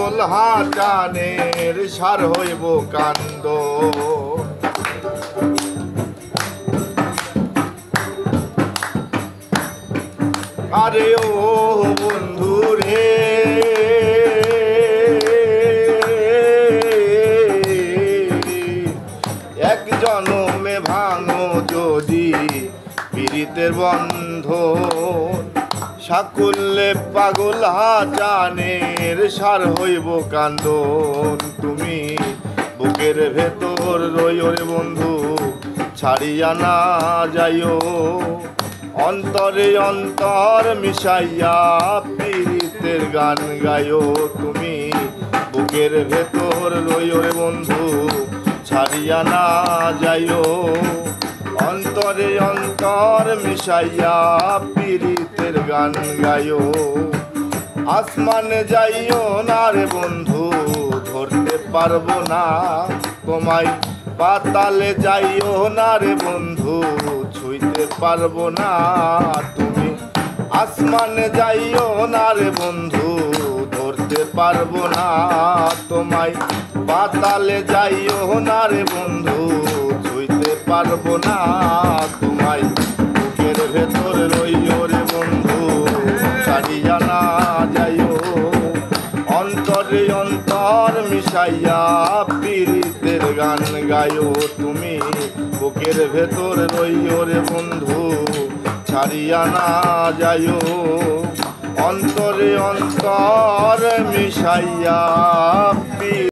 পাগল হাজানের সার হইব কান্দ। আরে ও বন্ধু রে, এক জনমে ভাঙো যদি পীড়িতের বন্ধন, সাকুল্যে পাগল হাজানের সার হইব কান্দন। তুমি বুকের ভেতর রইও রে বন্ধু, ছাড়িয়া না যাইও, অন্তরে অন্তর মিশাইয়া পীড়িতের গান গাইও। তুমি বুকের ভেতর রইও রে বন্ধু, ছাড়িয়া না যাইও, অন্তরে অন্তর মিশাইয়া পীড়িতের গান গাইও। আসমানে যাইও না রে বন্ধু, ধরতে পারবো না তোমায়, পাতালে যাইও না রে বন্ধু, ছুঁইতে পারবো না। তুমি আসমানে যাইও না রে বন্ধু, ধরতে পারবো না তোমায়, পাতালে যাইও না রে বন্ধু, ছুঁইতে পারবো না তোমায়। বুকের ভেতর রইও রে বন্ধু, ছাড়িয়া না যাইও, অন্তরে অন্তর মিশাইয়া পীড়িতের গান গাইও। তুমি বুকের ভেতর রইও রে বন্ধু, ছাড়িয়া না যাইও, অন্তরে অন্তর মিশাইয়া